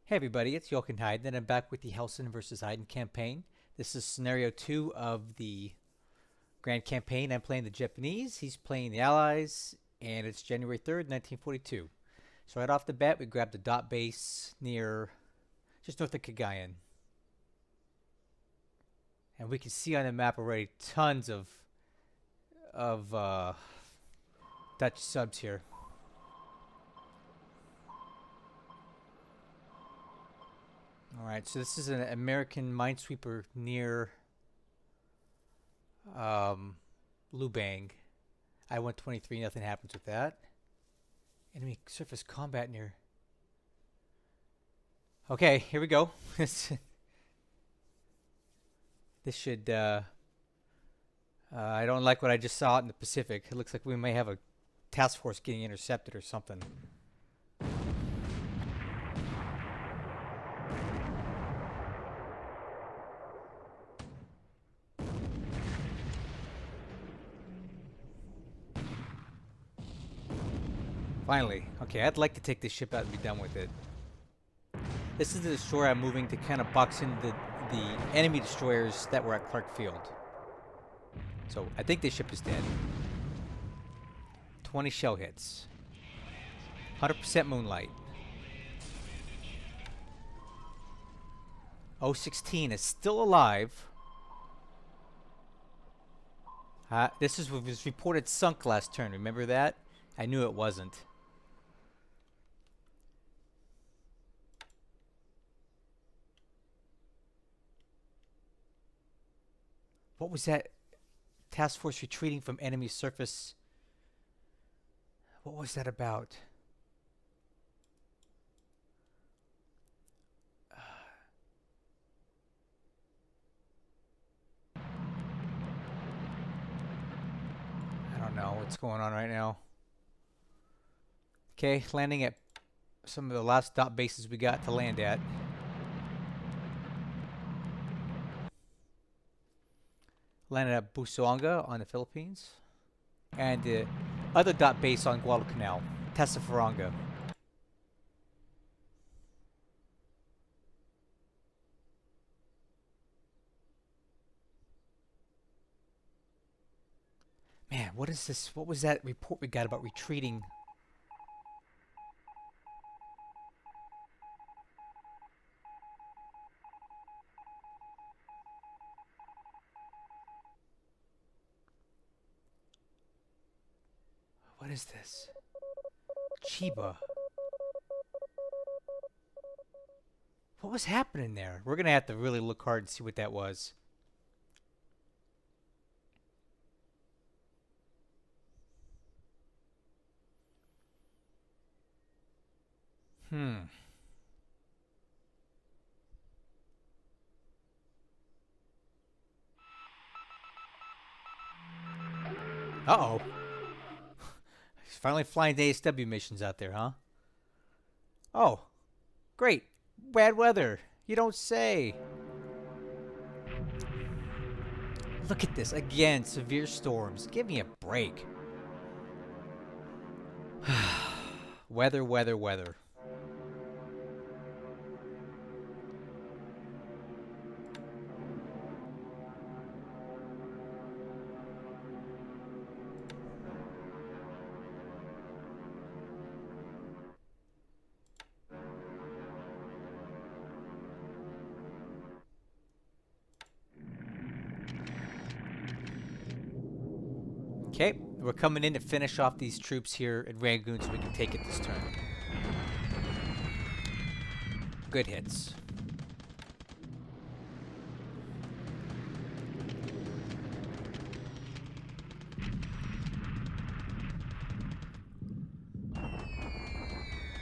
Hey everybody, it's Jochen and I'm back with the Hellsen versus Haydn campaign. This is scenario 2 of the grand campaign. I'm playing the Japanese, he's playing the Allies, and it's January 3rd, 1942. So right off the bat, we grabbed a dot base near, just north of Cagayan. And we can see on the map already tons of Dutch subs here. Alright, so this is an American minesweeper near Lubang. I-123, nothing happens with that. Enemy surface combat near. Okay, here we go. This should, I don't like what I just saw out in the Pacific. It looks like we may have a task force getting intercepted or something. Finally. Okay, I'd like to take this ship out and be done with it. This is the destroyer I'm moving to kind of box in the enemy destroyers that were at Clark Field. So, I think this ship is dead. 20 shell hits. 100% moonlight. 016 is still alive. This was reported sunk last turn. Remember that? I knew it wasn't. What was that? Task force retreating from enemy surface. What was that about? I don't know what's going on right now. Okay, landing at some of the last dot bases we got to land at. Landed at Busuanga on the Philippines. And the other dot base on Guadalcanal, Tessafaranga. Man, what is this? What was that report we got about retreating? What is this? Chiba. What was happening there? We're gonna have to really look hard and see what that was. Uh-oh. He's finally flying the ASW missions out there, huh? Oh, great. Bad weather. You don't say. Look at this. Again, severe storms. Give me a break. Weather, weather, weather. Okay, we're coming in to finish off these troops here at Rangoon so we can take it this turn. Good hits.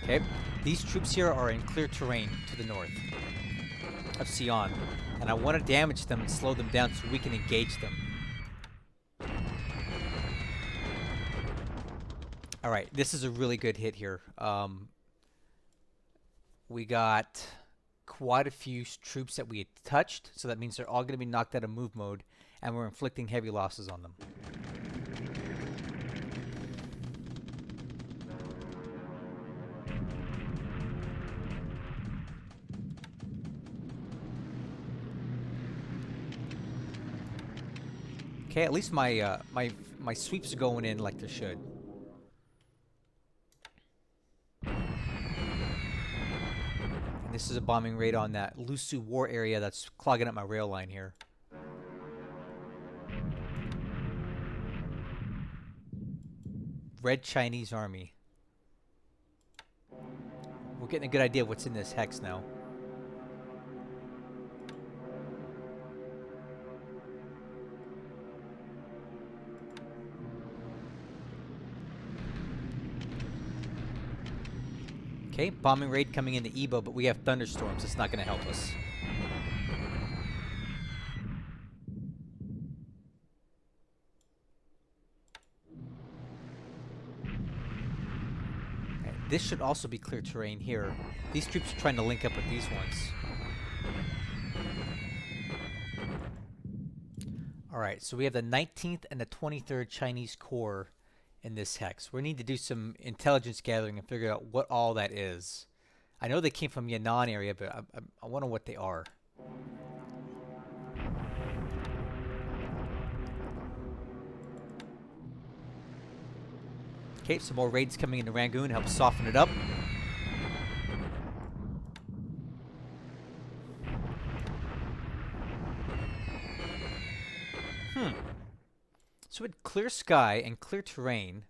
Okay, these troops here are in clear terrain to the north of Sion, and I want to damage them and slow them down so we can engage them. Alright, this is a really good hit here. We got quite a few troops that we had touched, so that means they're all going to be knocked out of move mode, and we're inflicting heavy losses on them. Okay, at least my sweeps are going in like they should. And this is a bombing raid on that Luzon war area that's clogging up my rail line here. Red Chinese Army. We're getting a good idea of what's in this hex now. Okay, bombing raid coming into Ebo, but we have thunderstorms. It's not going to help us. Okay, this should also be clear terrain here. These troops are trying to link up with these ones. Alright, so we have the 19th and the 23rd Chinese Corps in this hex. We need to do some intelligence gathering and figure out what all that is. I know they came from Yan'an area, but I wonder what they are. Okay, some more raids coming into Rangoon, help soften it up. So with clear sky and clear terrain,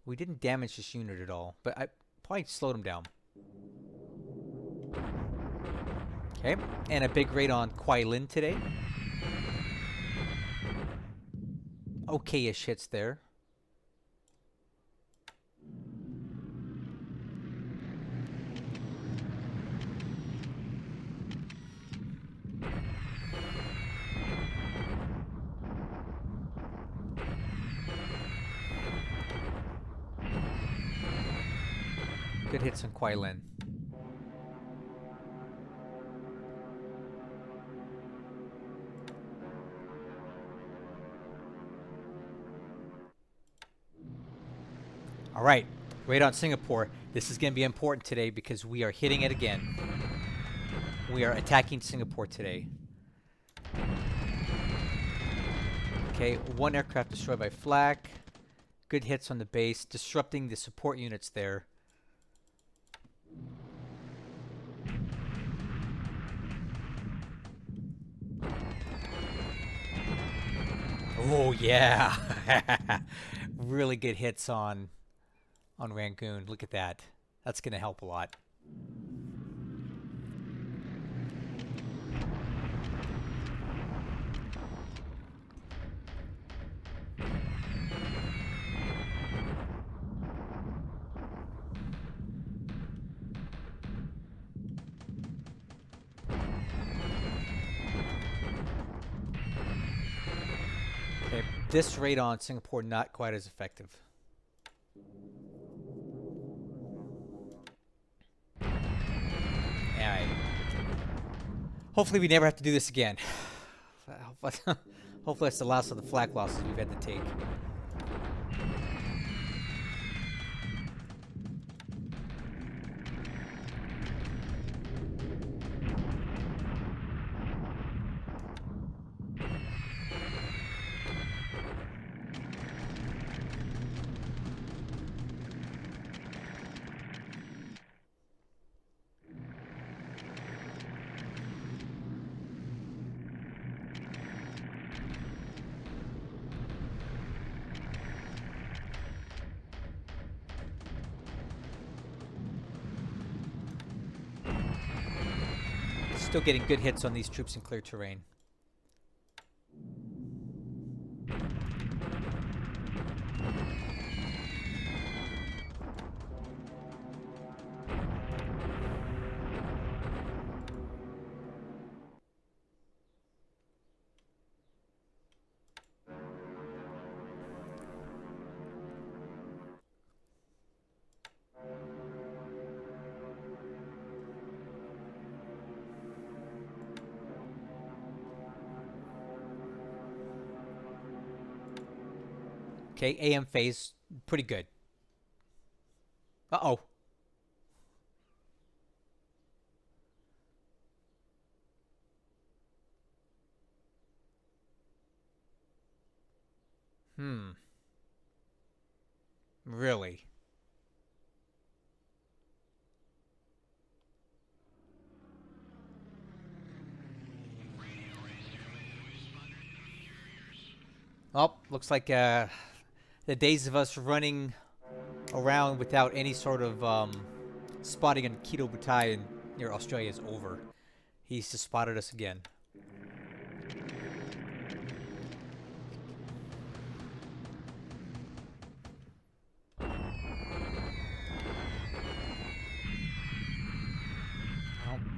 we didn't damage this unit at all, but I probably slowed him down. Okay, and a big raid on Kuai Lin today. Okay-ish hits there. Good hits on Kuai Lin. All right, raid on Singapore. This is going to be important today because we are hitting it again. We are attacking Singapore today. Okay, one aircraft destroyed by flak. Good hits on the base, disrupting the support units there. Oh yeah, really good hits on Rangoon. Look at that. That's going to help a lot. Okay, this raid on Singapore not quite as effective. Alright. Hopefully we never have to do this again. Hopefully that's the last of the flak losses we've had to take. Still getting good hits on these troops in clear terrain. Okay, AM phase, pretty good. Uh-oh. Hmm. Really? Oh, looks like the days of us running around without any sort of spotting on Keto Butai near Australia is over. He's just spotted us again.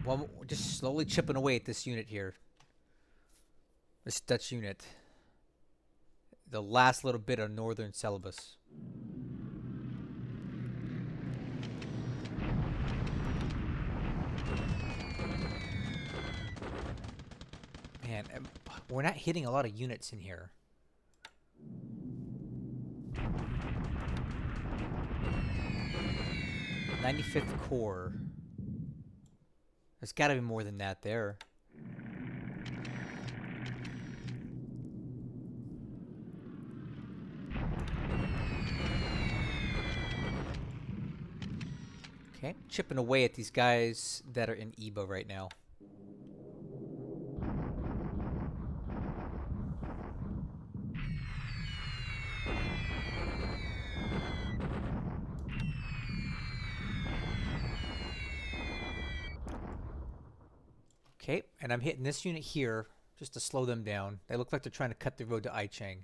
Well, we're just slowly chipping away at this unit here. This Dutch unit. The last little bit of northern Celebes. Man, we're not hitting a lot of units in here. '95th Corps. There's got to be more than that there. Okay, chipping away at these guys that are in EBA right now. Okay, and I'm hitting this unit here just to slow them down. They look like they're trying to cut the road to Aichang.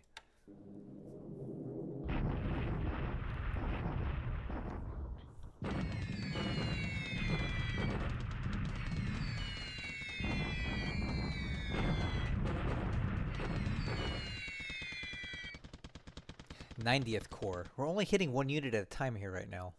'90th Corps. We're only hitting one unit at a time here right now.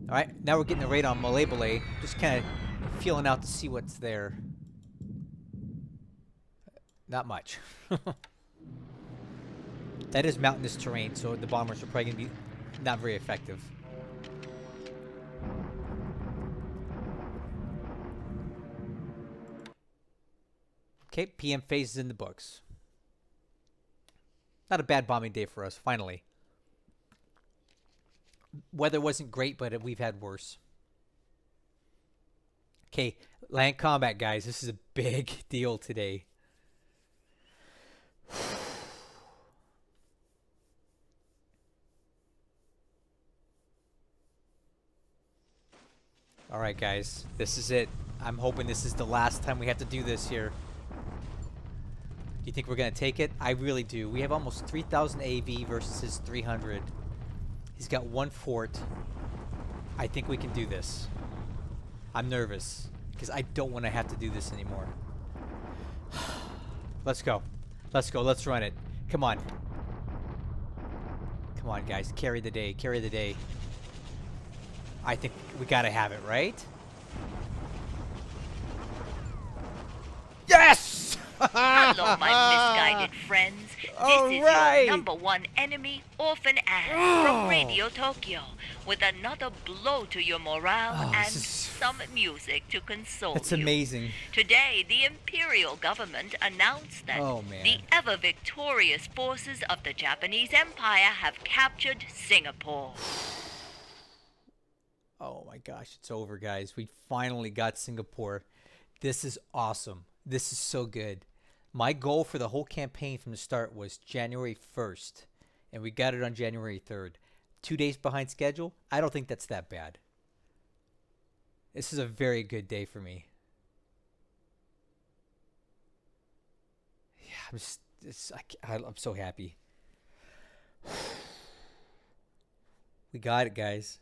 Alright, now we're getting a raid on Malay. Just kind of feeling out to see what's there. Not much. That is mountainous terrain, so the bombers are probably going to be not very effective. Okay, PM phase is in the books. Not a bad bombing day for us, finally. Weather wasn't great, but we've had worse. Okay, land combat, guys. This is a big deal today. All right, guys. This is it. I'm hoping this is the last time we have to do this here. Do you think we're going to take it? I really do. We have almost 3,000 AV versus his 300. He's got one fort. I think we can do this. I'm nervous because I don't want to have to do this anymore. Let's go. Let's go. Let's run it. Come on. Come on, guys. Carry the day. Carry the day. I think we got to have it, right? Yes! Hello, my misguided friends. This is your number one enemy, Orphan Anne, from Radio Tokyo, with another blow to your morale and some music to console That's you. amazing. Today, the Imperial government announced that the ever-victorious forces of the Japanese Empire have captured Singapore. Oh my gosh, it's over, guys. We finally got Singapore. This is awesome. This is so good. My goal for the whole campaign from the start was January 1st, and we got it on January 3rd. 2 days behind schedule. I don't think that's that bad. This is a very good day for me. Yeah, I'm so happy. We got it, guys.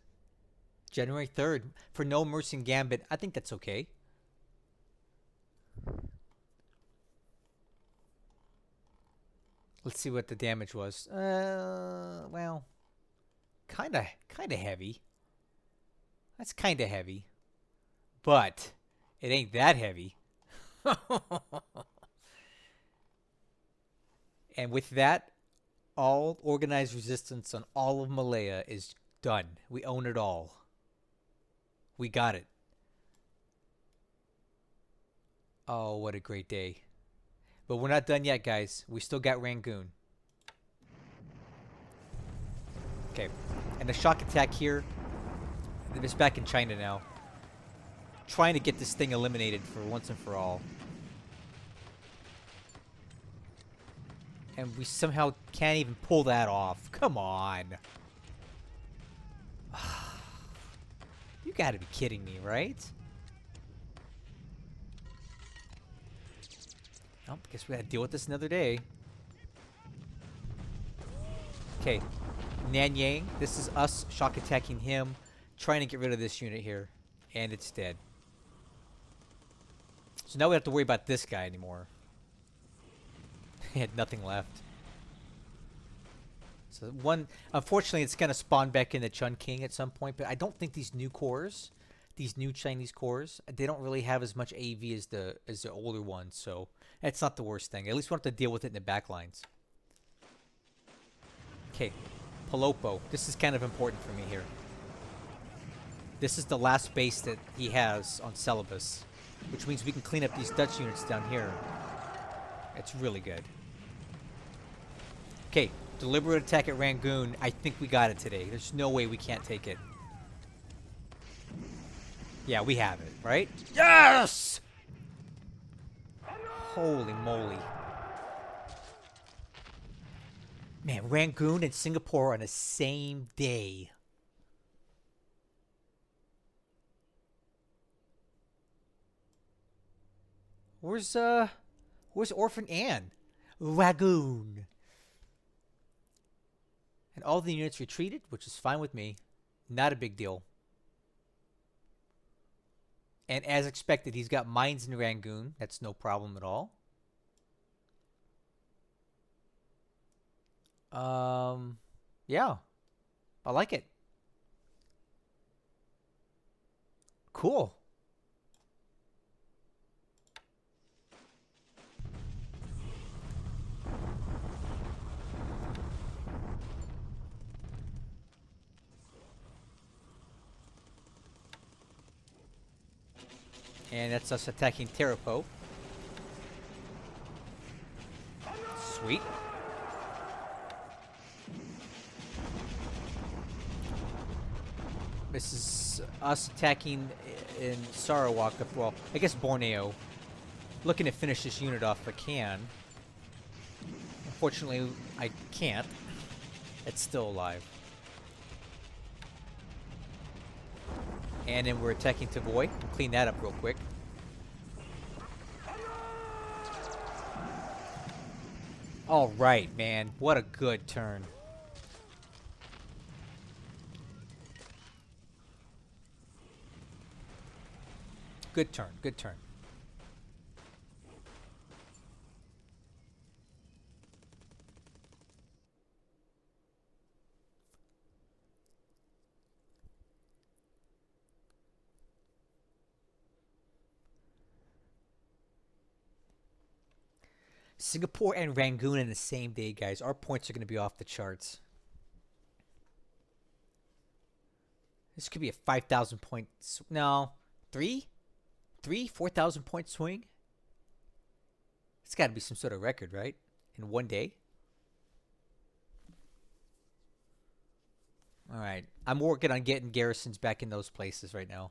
January 3rd for no Mercy and Gambit. I think that's okay. Let's see what the damage was. Well, kind of heavy. That's kind of heavy. But it ain't that heavy. And with that, all organized resistance on all of Malaya is done. We own it all. We got it. Oh, what a great day. But we're not done yet, guys. We still got Rangoon. Okay. And the shock attack here. It's back in China now. Trying to get this thing eliminated for once and for all. And we somehow can't even pull that off. Come on. You gotta be kidding me, right? Oh, guess we gotta deal with this another day. Okay. Nanyang. This is us shock attacking him. Trying to get rid of this unit here. And it's dead. So now we have to worry about this guy anymore. He had nothing left. So one, unfortunately, it's gonna spawn back into Chungking at some point. But I don't think these new cores, these new Chinese cores, they don't really have as much AV as the older ones. So that's not the worst thing. At least we don't have to deal with it in the back lines. Okay, Palopo. This is kind of important for me here. This is the last base that he has on Celebes, which means we can clean up these Dutch units down here. It's really good. Okay, deliberate attack at Rangoon. I think we got it today. There's no way we can't take it. Yeah, we have it, right? Yes! Holy moly. Man, Rangoon and Singapore on the same day. Where's Orphan Anne? Rangoon. And all the units retreated, which is fine with me. Not a big deal. And as expected, he's got mines in Rangoon. That's no problem at all. Yeah. I like it. Cool. And that's us attacking Terapo. Sweet. This is us attacking in Sarawak. Well, I guess Borneo. Looking to finish this unit off if I can. Unfortunately, I can't. It's still alive. And then we're attacking Tavoy. Clean that up real quick. All right, man. What a good turn. Good turn. Good turn. Singapore and Rangoon in the same day, guys. Our points are going to be off the charts. This could be a 5,000 points. No, 4,000 point swing. It's got to be some sort of record, right? In one day. All right. I'm working on getting garrisons back in those places right now.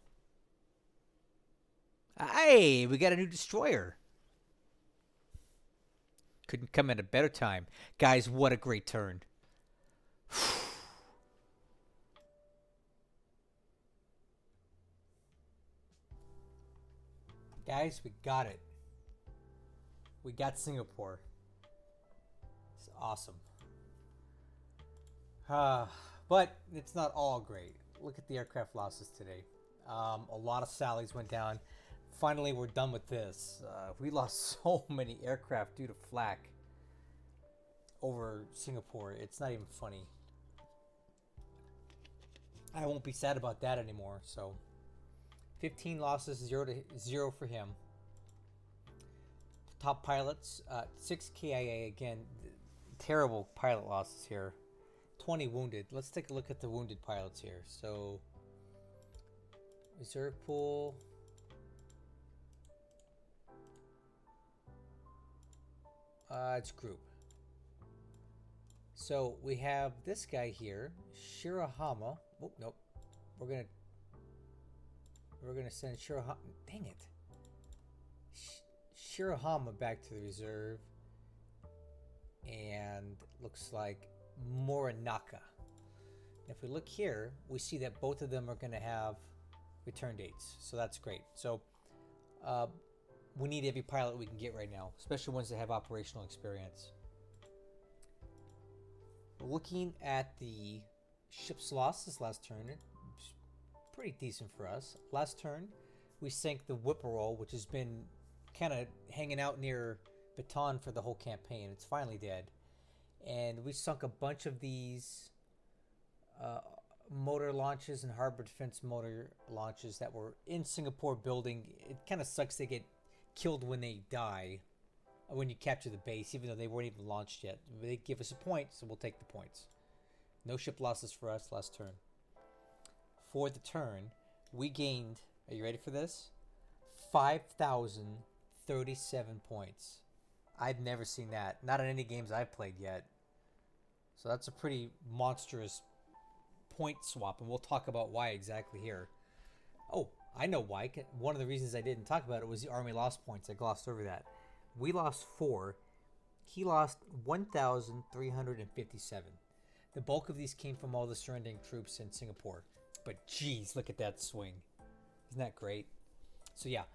Hey, we got a new destroyer. Couldn't come at a better time. Guys, what a great turn. Guys, we got it. We got Singapore. It's awesome. But it's not all great. Look at the aircraft losses today. A lot of Sallies went down. Finally, we're done with this. We lost so many aircraft due to flak over Singapore. It's not even funny. I won't be sad about that anymore. So 15 losses, 0 for him. top pilots, 6 KIA again. Terrible pilot losses here. 20 wounded. Let's take a look at the wounded pilots here. So, reserve pool. It's group. So we have this guy here, Shirahama. Oh nope, we're gonna send Shirahama. Dang it, Shirahama back to the reserve, and looks like Morinaka. If we look here, we see that both of them are gonna have return dates, so that's great. So we need every pilot we can get right now, especially ones that have operational experience. Looking at the ship's losses last turn, it's pretty decent for us. Last turn, we sank the Whippoorwill, which has been kind of hanging out near Baton for the whole campaign. It's finally dead. And we sunk a bunch of these motor launches and harbor defense motor launches that were in Singapore building. It kind of sucks they get killed when they die, when you capture the base, even though they weren't even launched yet. They give us a point, so we'll take the points. No ship losses for us last turn. For the turn, we gained, are you ready for this? 5,037 points. I've never seen that. Not in any games I've played yet. So that's a pretty monstrous point swap, and we'll talk about why exactly here. Oh, I know why. One of the reasons I didn't talk about it was the Army lost points. I glossed over that. We lost 4. He lost 1,357. The bulk of these came from all the surrendering troops in Singapore. But geez, look at that swing. Isn't that great? So yeah,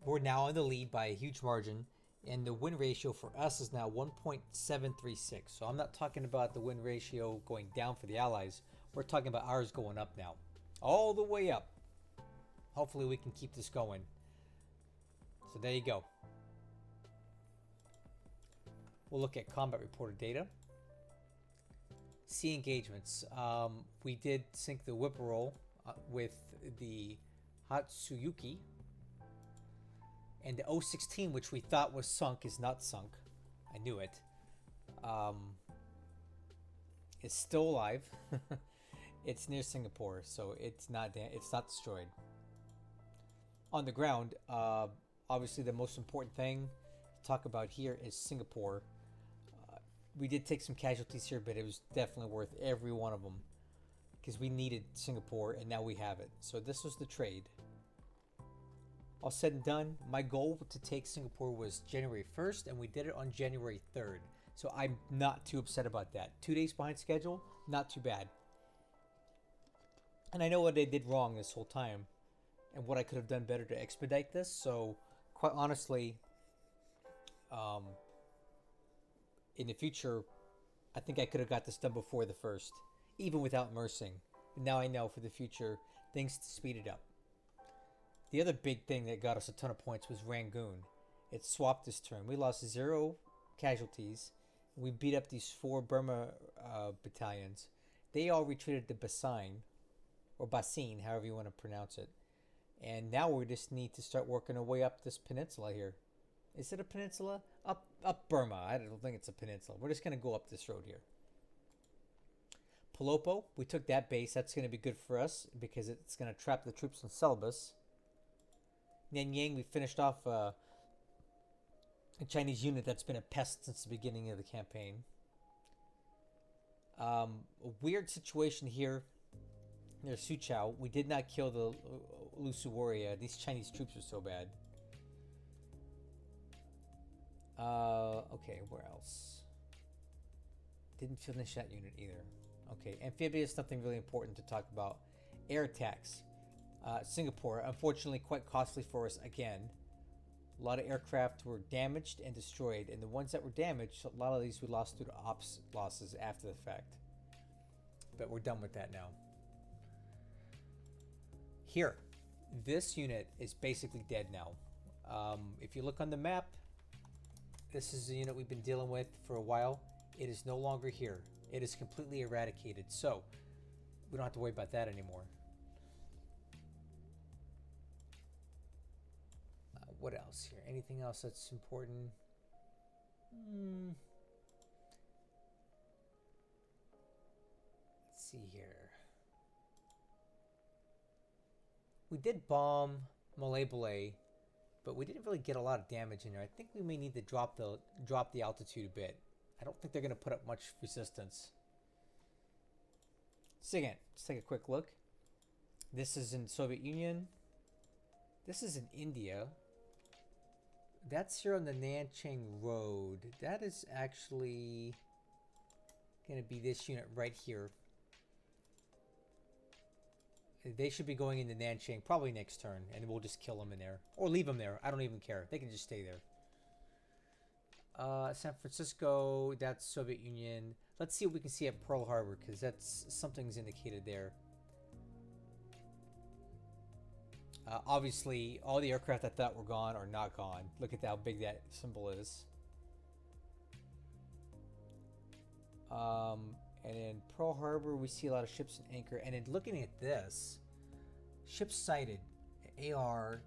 we're now in the lead by a huge margin. And the win ratio for us is now 1.736. So I'm not talking about the win ratio going down for the Allies. We're talking about ours going up now. All the way up. Hopefully we can keep this going. So there you go. We'll look at combat reported data. Sea engagements. We did sink the Whippoorwill with the Hatsuyuki. And the O-16, which we thought was sunk, is not sunk. I knew it. It's still alive. It's near Singapore, so it's not destroyed. On the ground, obviously the most important thing to talk about here is Singapore. We did take some casualties here, but it was definitely worth every one of them because we needed Singapore, and now we have it. So this was the trade. All said and done, my goal to take Singapore was January 1st, and we did it on January 3rd. So I'm not too upset about that. 2 days behind schedule, not too bad. And I know what I did wrong this whole time and what I could have done better to expedite this. So quite honestly, in the future, I think I could have got this done before the 1st, even without immersing. But now I know for the future, things to speed it up. The other big thing that got us a ton of points was Rangoon. It swapped this turn. We lost 0 casualties. We beat up these 4 Burma battalions. They all retreated to Basine, or Basine, however you want to pronounce it. And now we just need to start working our way up this peninsula here. Is it a peninsula? Up Burma. I don't think it's a peninsula. We're just going to go up this road here. Palopo, we took that base. That's going to be good for us because it's going to trap the troops in Celebes. Nanyang, we finished off a Chinese unit that's been a pest since the beginning of the campaign. A weird situation here near Suchao. We did not kill the Lusuwaria. These Chinese troops are so bad. Okay, where else? Didn't finish that unit either. Okay, amphibious, nothing really important to talk about. Air attacks. Singapore, unfortunately quite costly for us again. A lot of aircraft were damaged and destroyed, and the ones that were damaged, a lot of these we lost due to ops losses after the fact. But we're done with that now. Here, this unit is basically dead now. If you look on the map, this is the unit we've been dealing with for a while. It is no longer here. It is completely eradicated, so we don't have to worry about that anymore. what else here? Anything else that's important? Let's see here. We did bomb Malay, but we didn't really get a lot of damage in there. I think we may need to drop the altitude a bit. I don't think they're going to put up much resistance. So again, let's take a quick look. This is in Soviet Union. This is in India. That's here on the Nanchang Road. That is actually going to be this unit right here. They should be going into Nanchang probably next turn, and we'll just kill them in there. Or leave them there. I don't even care. They can just stay there. San Francisco, that's Soviet Union. Let's see what we can see at Pearl Harbor, because that's something's indicated there. Obviously, all the aircraft I thought were gone are not gone. Look at how big that symbol is. And in Pearl Harbor, we see a lot of ships in anchor. And in looking at this, ships sighted, AR,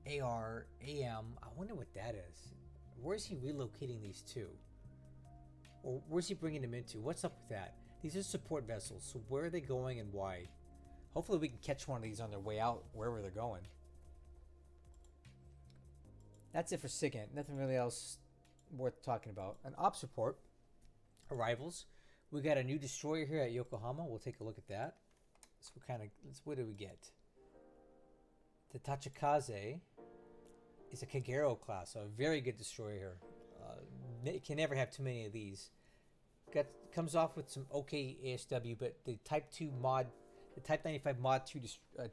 AM. I wonder what that is. Where is he relocating these to? Or where's he bringing them into? What's up with that? These are support vessels, so where are they going and why? Hopefully we can catch one of these on their way out, wherever they're going. That's it for SIGINT. Nothing really else worth talking about. An ops report. Arrivals. We got a new destroyer here at Yokohama. We'll take a look at that. So what do we get? The Tachikaze is a Kagero class, so a very good destroyer here. Can never have too many of these. Comes off with some okay ASW, but the Type 2 mod, the Type 95 Mod 2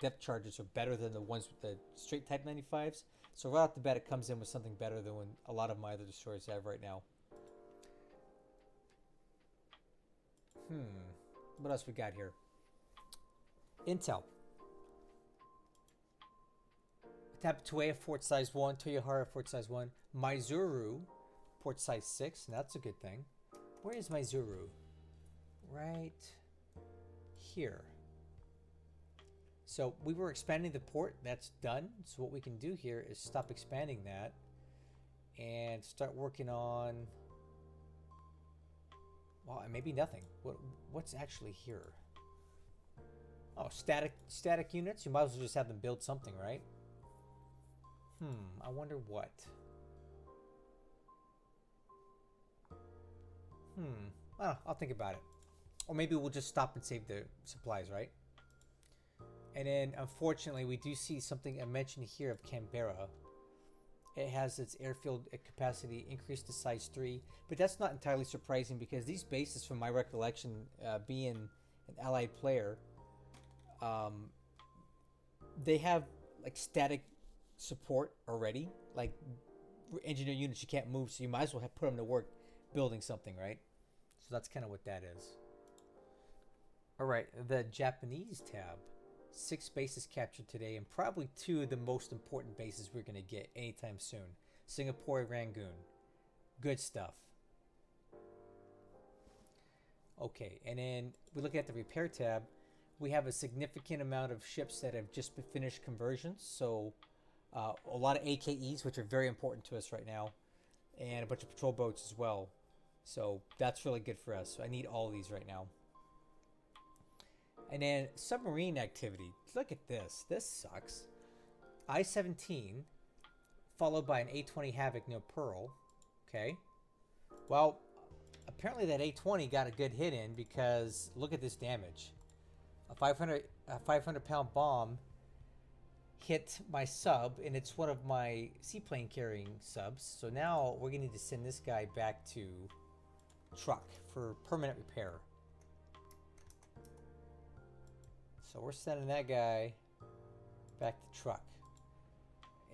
depth charges are better than the ones with the straight Type 95s. So right off the bat, it comes in with something better than a lot of my other destroyers have right now. What else we got here? Intel. Tapatoya, Fort Size 1. Toyohara, Fort Size 1. Maizuru, Port Size 6. And that's a good thing. Where is Maizuru? Right here. So we were expanding the port. That's done. So what we can do here is stop expanding that and start working on... Well, maybe nothing. What's actually here? Oh, static units? You might as well just have them build something, right? I wonder what. I'll think about it. Or maybe we'll just stop and save the supplies, right? And then, unfortunately, we do see something I mentioned here of Canberra. It has its airfield capacity increased to size 3, but that's not entirely surprising because these bases, from my recollection, being an allied player, they have like static support already, like engineer units you can't move, so you might as well put them to work building something, right? So that's kind of what that is. All right, the Japanese tab. 6 bases captured today, and probably 2 of the most important bases we're going to get anytime soon. Singapore and Rangoon. Good stuff. Okay, and then we look at the repair tab. We have a significant amount of ships that have just finished conversions. So a lot of AKEs, which are very important to us right now, and a bunch of patrol boats as well. So that's really good for us. So I need all of these right now. And then submarine activity. Look at this. This sucks. I-17 followed by an A-20 Havoc near Pearl. Okay. Well, apparently that A-20 got a good hit in because look at this damage. A 500-pound bomb hit my sub, and it's one of my seaplane carrying subs. So now we're going to need to send this guy back to truck for permanent repair. So we're sending that guy back to truck.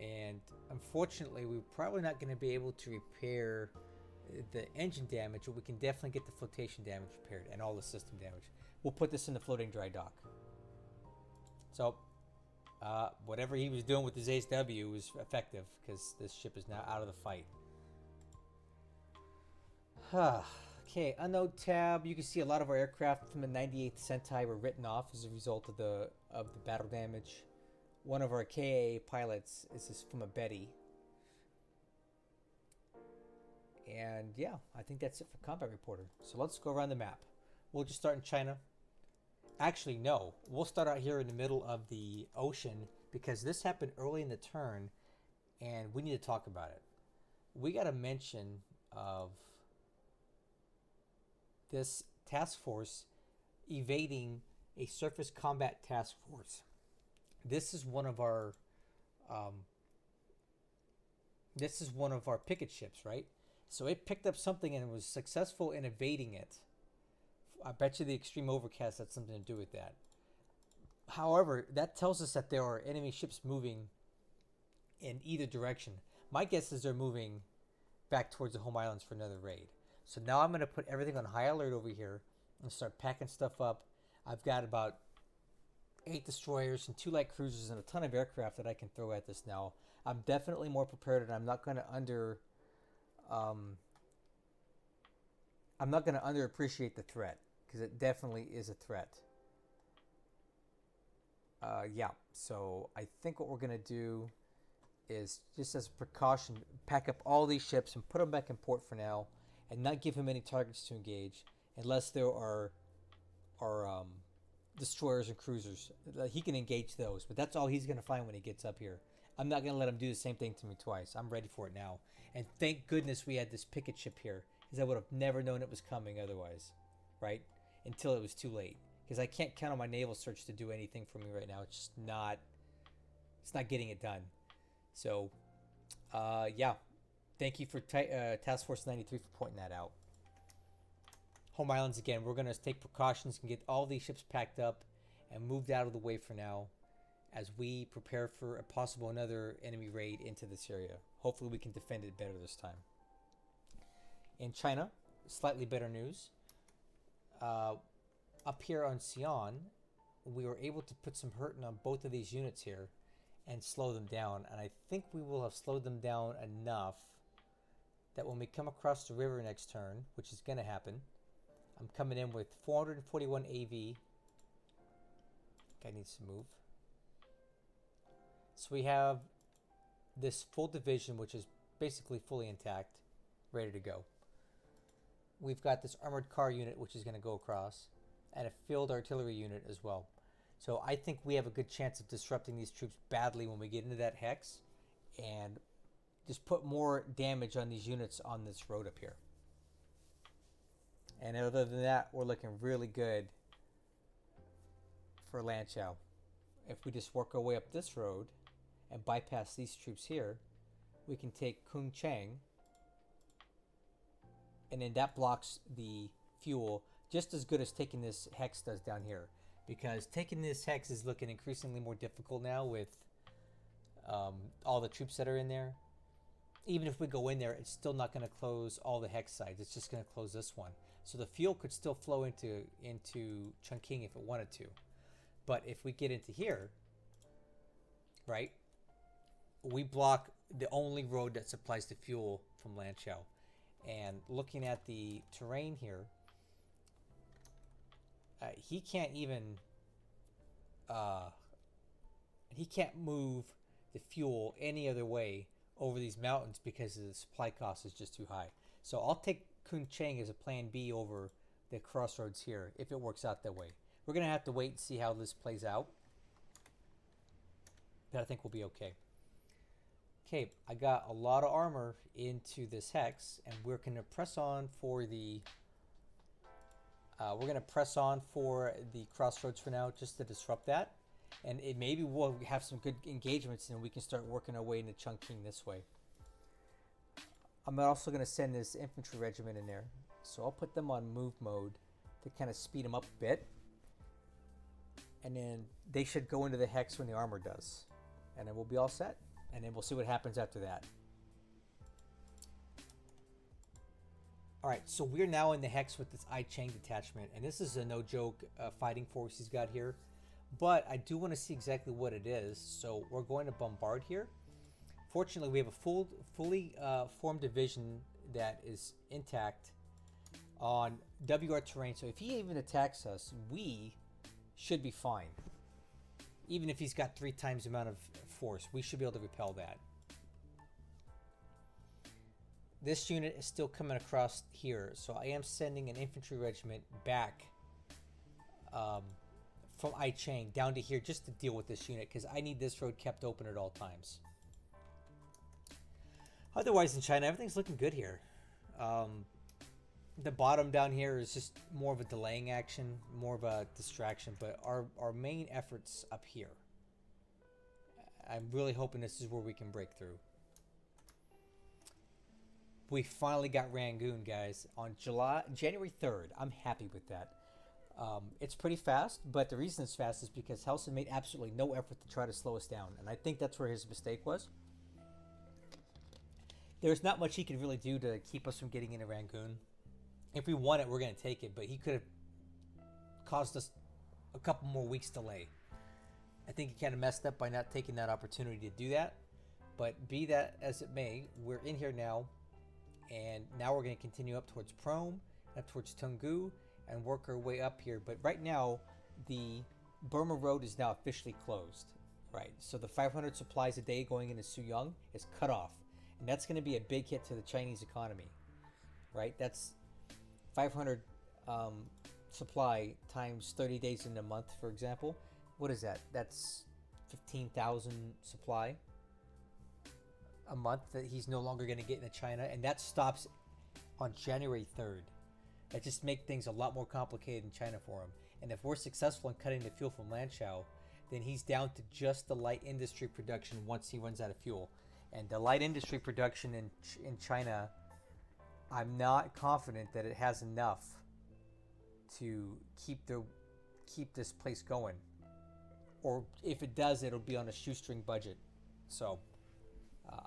And unfortunately, we're probably not going to be able to repair the engine damage, but we can definitely get the flotation damage repaired and all the system damage. We'll put this in the floating dry dock. So whatever he was doing with his ASW was effective because this ship is now out of the fight. Okay, unknown tab. You can see a lot of our aircraft from the 98th Sentai were written off as a result of the battle damage. One of our KA pilots is from a Betty. And yeah, I think that's it for Combat Reporter. So let's go around the map. We'll just start in China. Actually, no. We'll start out here in the middle of the ocean because this happened early in the turn and we need to talk about it. We got a mention of this task force evading a surface combat task force. This is one of our picket ships, right? So it picked up something and was successful in evading it. I bet you the extreme overcast had something to do with that. However, that tells us that there are enemy ships moving in either direction. My guess is they're moving back towards the home islands for another raid. So now I'm going to put everything on high alert over here and start packing stuff up. I've got about 8 destroyers and 2 light cruisers and a ton of aircraft that I can throw at this now. I'm definitely more prepared, and I'm not going to underappreciate the threat, because it definitely is a threat. Yeah, so I think what we're going to do is, just as a precaution, pack up all these ships and put them back in port for now, and not give him any targets to engage, unless there are destroyers and cruisers. He can engage those, but that's all he's going to find when he gets up here. I'm not going to let him do the same thing to me twice. I'm ready for it now. And thank goodness we had this picket ship here, because I would have never known it was coming otherwise, right? Until it was too late. Because I can't count on my naval search to do anything for me right now. It's just not getting it done. So, yeah. Thank you for Task Force 93 for pointing that out. Home Islands again. We're going to take precautions and get all these ships packed up and moved out of the way for now, as we prepare for a possible another enemy raid into this area. Hopefully we can defend it better this time. In China, slightly better news. Up here on Xi'an, we were able to put some hurting on both of these units here and slow them down. And I think we will have slowed them down enough that when we come across the river next turn, which is going to happen, I'm coming in with 441 AV. Guy needs to move. So we have this full division, which is basically fully intact, ready to go. We've got this armored car unit, which is going to go across, and a field artillery unit as well. So I think we have a good chance of disrupting these troops badly when we get into that hex, and just put more damage on these units on this road up here. And other than that, we're looking really good for Lanchow. If we just work our way up this road and bypass these troops here, we can take Kung Chang, and then that blocks the fuel just as good as taking this hex does down here, because taking this hex is looking increasingly more difficult now with all the troops that are in there. Even if we go in there, it's still not going to close all the hex sides. It's just going to close this one. So the fuel could still flow into Chungking if it wanted to. But if we get into here, right, we block the only road that supplies the fuel from Lanchow. And looking at the terrain here, he can't even he can't move the fuel any other way over these mountains because the supply cost is just too high. So I'll take Kun Chang as a plan B over the crossroads here if it works out that way. We're going to have to wait and see how this plays out, but I think we'll be okay. Okay, I got a lot of armor into this hex, and we're going to press on for the crossroads for now, just to disrupt that. And maybe we'll have some good engagements, and we can start working our way into Chungking this way. I'm also going to send this infantry regiment in there, so I'll put them on move mode to kind of speed them up a bit. And then they should go into the hex when the armor does, and then we'll be all set. And then we'll see what happens after that. Alright, so we're now in the hex with this I Chang detachment, and this is a no-joke fighting force he's got here. But I do want to see exactly what it is, so we're going to bombard here. Fortunately, we have a fully formed division that is intact on WR terrain, so if he even attacks us, we should be fine. Even if he's got 3 times the amount of force, we should be able to repel that. this unit is still coming across here, so I am sending an infantry regiment back from Aichang down to here just to deal with this unit, because I need this road kept open at all times. Otherwise, in China, everything's looking good here. The bottom down here is just more of a delaying action, more of a distraction, but our main efforts up here. I'm really hoping this is where we can break through. We finally got Rangoon, guys, on January 3rd. I'm happy with that. It's pretty fast, but the reason it's fast is because Hellsen made absolutely no effort to try to slow us down, and I think that's where his mistake was. There's not much he could really do to keep us from getting into Rangoon. If we want it, we're going to take it, but he could have caused us a couple more weeks delay. I think he kind of messed up by not taking that opportunity to do that, but be that as it may, we're in here now, and now we're going to continue up towards Prome, up towards Tungu, and work our way up here. But right now, the Burma Road is now officially closed, right? So the 500 supplies a day going into Suyang is cut off, and that's going to be a big hit to the Chinese economy, right? That's 500 supply times 30 days in a month, for example. What is that? That's 15,000 supply a month that he's no longer going to get into China, and that stops on January 3rd. That just makes things a lot more complicated in China for him. And if we're successful in cutting the fuel from Lanzhou, then he's down to just the light industry production once he runs out of fuel. And the light industry production in China, I'm not confident that it has enough to keep this place going. Or if it does, it'll be on a shoestring budget. So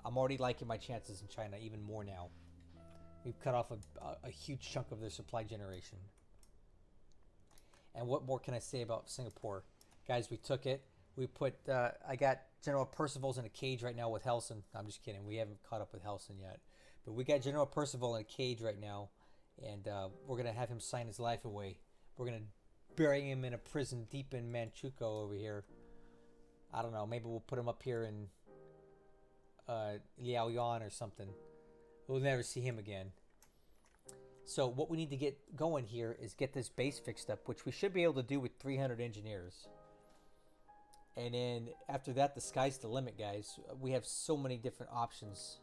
I'm already liking my chances in China even more now. We've cut off a huge chunk of their supply generation. And what more can I say about Singapore? Guys, we took it. We put, I got General Percival's in a cage right now with Hellsen. I'm just kidding. We haven't caught up with Hellsen yet. But we got General Percival in a cage right now. And we're going to have him sign his life away. We're going to bury him in a prison deep in Manchukuo over here. I don't know. Maybe we'll put him up here in Liaoyuan or something. We'll never see him again. So what we need to get going here is get this base fixed up, which we should be able to do with 300 engineers. And then after that, the sky's the limit, guys. We have so many different options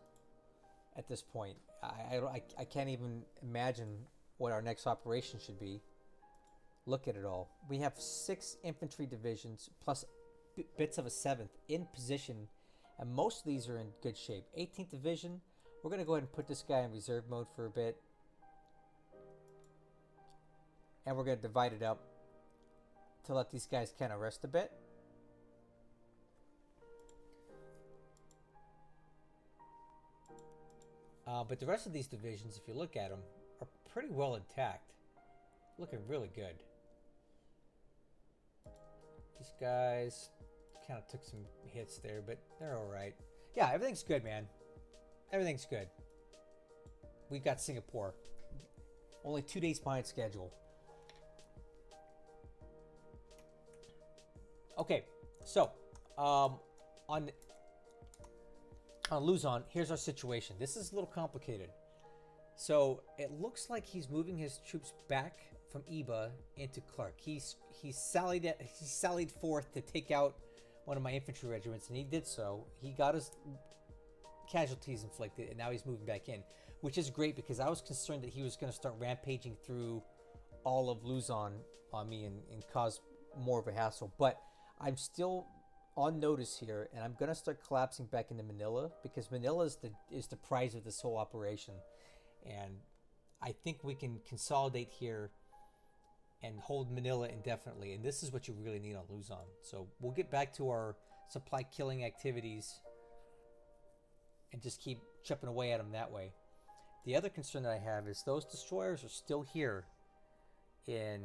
at this point. I can't even imagine what our next operation should be. Look at it all. We have 6 infantry divisions plus bits of a 7th in position, and most of these are in good shape. 18th division, we're going to go ahead and put this guy in reserve mode for a bit. And we're going to divide it up to let these guys kind of rest a bit. But the rest of these divisions, if you look at them, are pretty well intact. Looking really good. These guys kind of took some hits there, but they're alright. Yeah, everything's good, man. Everything's good. We got Singapore. Only 2 days behind schedule. Okay, so on Luzon, here's our situation. This is a little complicated. So it looks like he's moving his troops back from Iba into Clark. He's sallied forth to take out one of my infantry regiments, and he did so. He got his casualties inflicted, and now he's moving back in, which is great because I was concerned that he was going to start rampaging through all of Luzon on me and cause more of a hassle. But I'm still on notice here, and I'm going to start collapsing back into Manila because Manila is the prize of this whole operation. And I think we can consolidate here and hold Manila indefinitely, and this is what you really need on Luzon. So we'll get back to our supply killing activities and just keep chipping away at them that way. The other concern that I have is those destroyers are still here in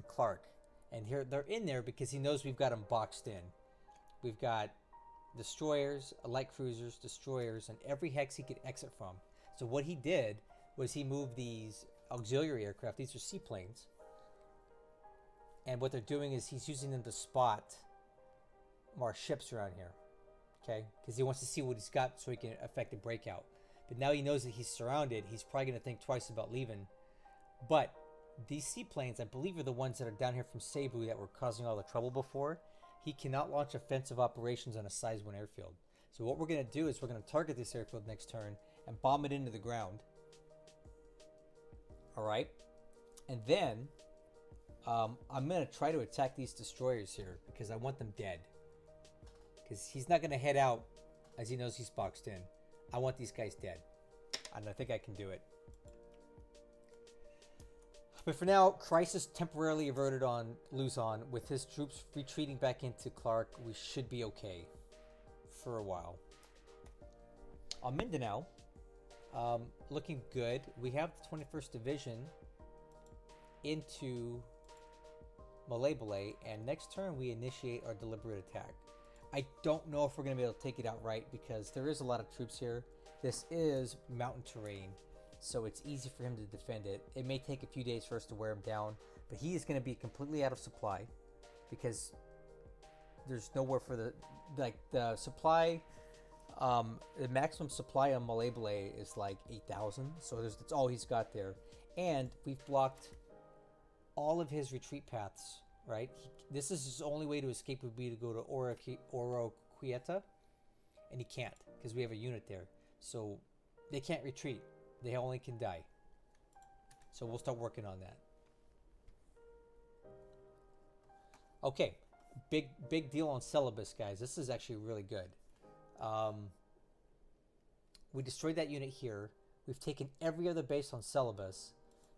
Clark. And here they're in there because he knows we've got them boxed in. We've got destroyers, light cruisers, destroyers, and every hex he could exit from. So what he did was he moved these auxiliary aircraft. These are seaplanes. And what they're doing is he's using them to spot more ships around here. Okay, because he wants to see what he's got so he can effect a breakout. But now he knows that he's surrounded. He's probably going to think twice about leaving. But these seaplanes, I believe, are the ones that are down here from Cebu that were causing all the trouble before. He cannot launch offensive operations on a size 1 airfield. So what we're going to do is we're going to target this airfield next turn and bomb it into the ground. Alright. And then I'm going to try to attack these destroyers here because I want them dead. Because he's not going to head out as he knows he's boxed in. I want these guys dead. And I think I can do it. But for now, crisis temporarily averted on Luzon. With his troops retreating back into Clark, we should be okay for a while. On Mindanao, looking good. We have the 21st Division into Malaybalay, and next turn we initiate our deliberate attack. I don't know if we're going to be able to take it outright because there is a lot of troops here. This is mountain terrain, so it's easy for him to defend it. It may take a few days for us to wear him down, but he is going to be completely out of supply because there's nowhere for the supply. The maximum supply on Malaybalay is like 8,000, so that's all he's got there. And we've blocked all of his retreat paths, right? This is his only way to escape would be to go to Oroquieta, and he can't because we have a unit there. So they can't retreat. They only can die. So we'll start working on that. Okay, big deal on Celebes, guys. This is actually really good. We destroyed that unit here. We've taken every other base on Celebes.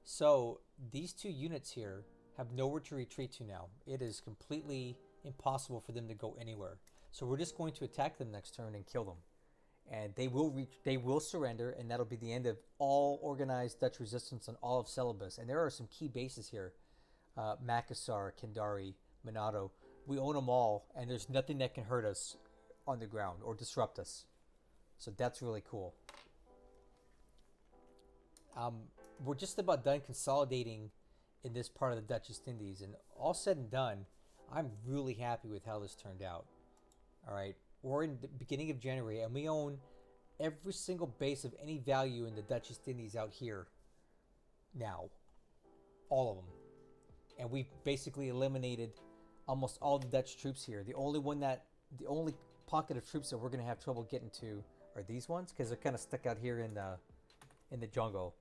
So these two units here have nowhere to retreat to now. It is completely impossible for them to go anywhere. So we're just going to attack them next turn and kill them. And they will surrender, and that'll be the end of all organized Dutch resistance on all of Celebes. And there are some key bases here. Makassar, Kendari, Manado. We own them all, and there's nothing that can hurt us on the ground or disrupt us. So that's really cool. We're just about done consolidating in this part of the Dutch East Indies, and all said and done, I'm really happy with how this turned out. All right, we're in the beginning of January, and we own every single base of any value in the Dutch East Indies out here now, all of them, and we've basically eliminated almost all the Dutch troops here. The only pocket of troops that we're going to have trouble getting to are these ones because they're kind of stuck out here in the jungle.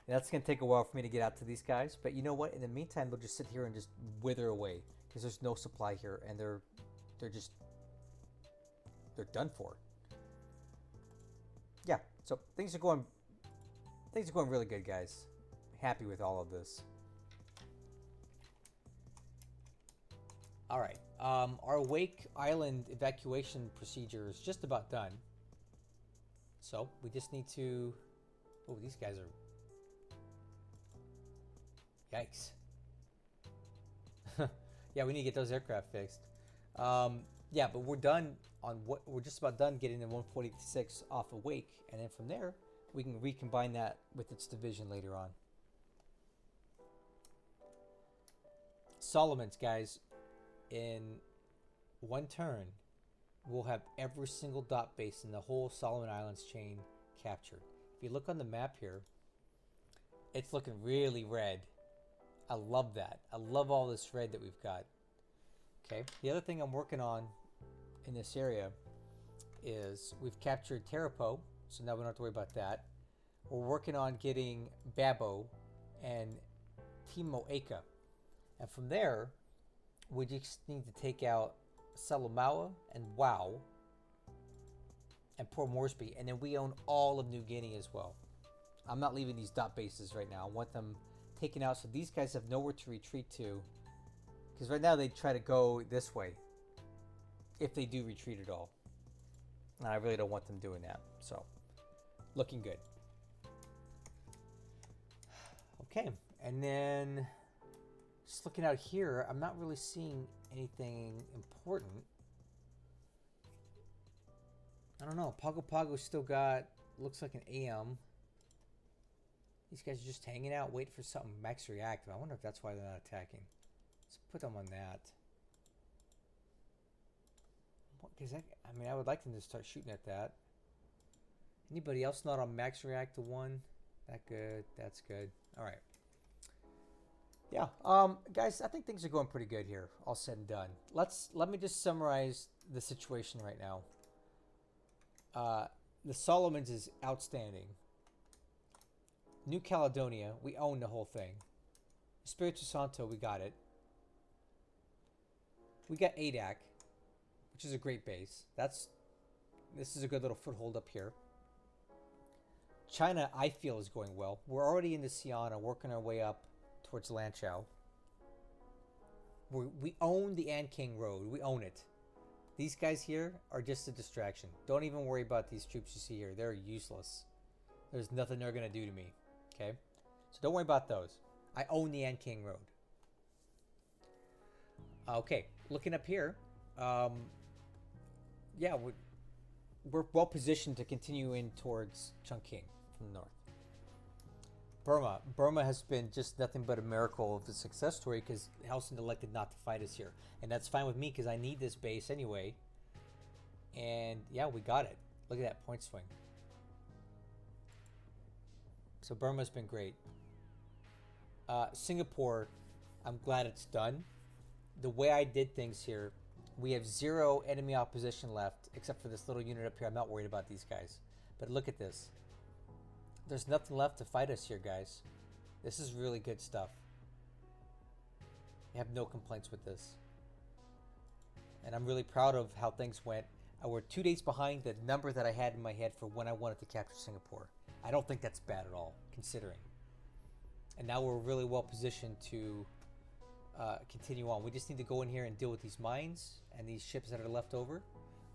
And that's going to take a while for me to get out to these guys. But you know what? In the meantime, they'll just sit here and just wither away because there's no supply here, and they're done for. Yeah. So things are going really good, guys. Happy with all of this. All right. Our Wake Island evacuation procedure is just about done. So we just need to. Oh, these guys are. Yikes. Yeah, we need to get those aircraft fixed. Yeah, but we're done on what we're just about done getting the 146 off of Wake, and then from there we can recombine that with its division later on. Solomons, guys, in one turn we'll have every single dot base in the whole Solomon Islands chain captured. If you look on the map here, it's looking really red. I love that. I love all this red that we've got. Okay. The other thing I'm working on in this area is we've captured Tarapo, so now we don't have to worry about that. We're working on getting Babo and Timoaka. And from there, we just need to take out Salamaua and Wow and Port Moresby. And then we own all of New Guinea as well. I'm not leaving these dot bases right now. I want them taken out so these guys have nowhere to retreat to, because right now they try to go this way if they do retreat at all, and I really don't want them doing that. So looking good. Okay, and then just looking out here, I'm not really seeing anything important. I don't know. Pago Pago's still got, looks like an AM. These guys are just hanging out, waiting for something max reactive. I wonder if that's why they're not attacking. Let's put them on that. Because I mean, I would like them to start shooting at that. Anybody else not on max react to 1? That good. That's good. All right. Yeah. Guys, I think things are going pretty good here. All said and done. Let me just summarize the situation right now. The Solomons is outstanding. New Caledonia, we own the whole thing. Espiritu Santo, we got it. We got Adak, which is a great base. This is a good little foothold up here. China, I feel, is going well. We're already into Siana, working our way up towards Lanchao. We own the Anking Road. We own it. These guys here are just a distraction. Don't even worry about these troops you see here. They're useless. There's nothing they're going to do to me. Okay? So don't worry about those. I own the Anking Road. Okay, looking up here. Yeah, we're well positioned to continue in towards Chongqing from the north. Burma has been just nothing but a miracle of a success story because Hellsen elected not to fight us here. And that's fine with me because I need this base anyway. And yeah, we got it. Look at that point swing. So Burma's been great. Singapore, I'm glad it's done. The way I did things here, we have 0 enemy opposition left except for this little unit up here. I'm not worried about these guys. But look at this. There's nothing left to fight us here, guys. This is really good stuff. I have no complaints with this. And I'm really proud of how things went. We're 2 days behind the number that I had in my head for when I wanted to capture Singapore. I don't think that's bad at all, considering. And now we're really well positioned to continue on. We just need to go in here and deal with these mines and these ships that are left over.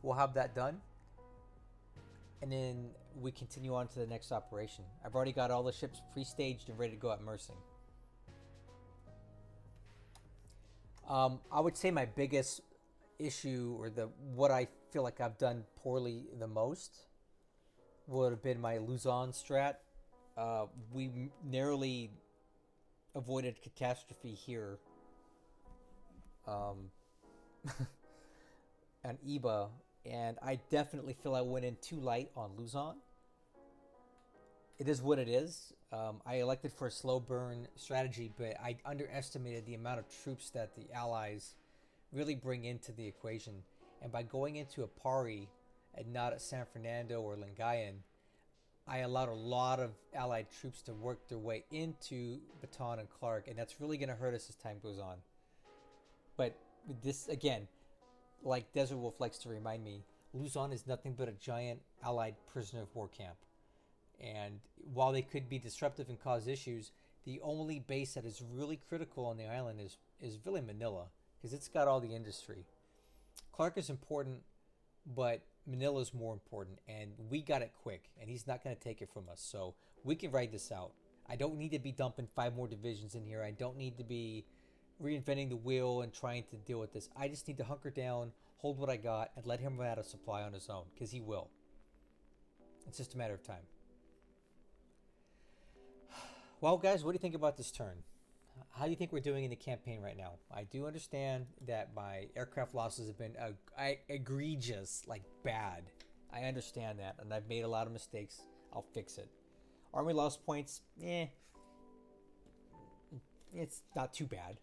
We'll have that done. And then we continue on to the next operation. I've already got all the ships pre-staged and ready to go at Mersing. I would say my biggest issue, or what I feel like I've done poorly the most, would have been my Luzon strat. We narrowly avoided catastrophe here. On Iba, and I definitely feel I went in too light on Luzon. It is what it is. I elected for a slow burn strategy, but I underestimated the amount of troops that the Allies really bring into the equation. And by going into Apari and not at San Fernando or Lingayen, I allowed a lot of Allied troops to work their way into Baton and Clark, and that's really going to hurt us as time goes on. But this, again, like Desert Wolf likes to remind me, Luzon is nothing but a giant Allied prisoner of war camp. And while they could be disruptive and cause issues, the only base that is really critical on the island is really Manila, because it's got all the industry. Clark is important, but Manila is more important, and we got it quick, and he's not going to take it from us. So we can ride this out. I don't need to be dumping 5 more divisions in here. I don't need to be reinventing the wheel and trying to deal with this. I just need to hunker down, hold what I got, and let him run out of supply on his own, because he will. It's just a matter of time. Well, guys, what do you think about this turn? How do you think we're doing in the campaign right now? I do understand that my aircraft losses have been egregious, like bad. I understand that, and I've made a lot of mistakes. I'll fix it. Army loss points, it's not too bad.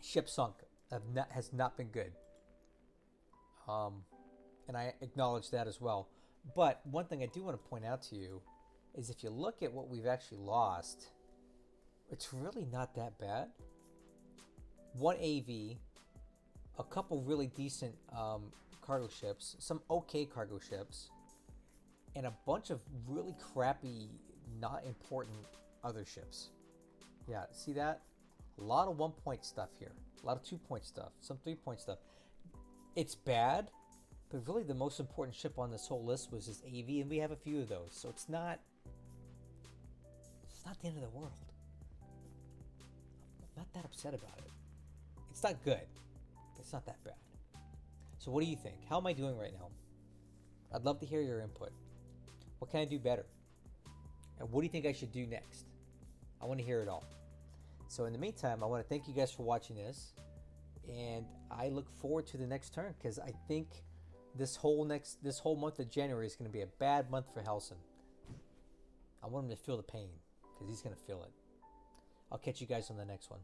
Ship sunk has not been good. And I acknowledge that as well. But one thing I do want to point out to you is if you look at what we've actually lost, it's really not that bad. 1 AV, a couple really decent cargo ships, some okay cargo ships, and a bunch of really crappy, not important other ships. Yeah, see that? A lot of 1-point stuff here. A lot of 2-point stuff. Some 3-point stuff. It's bad, but really the most important ship on this whole list was this AV, and we have a few of those. So it's not the end of the world. I'm not that upset about it. It's not good. It's not that bad. So what do you think? How am I doing right now? I'd love to hear your input. What can I do better? And what do you think I should do next? I want to hear it all. So in the meantime, I want to thank you guys for watching this. and I look forward to the next turn because I think this whole month of January is going to be a bad month for Hellsen. I want him to feel the pain because he's going to feel it. I'll catch you guys on the next one.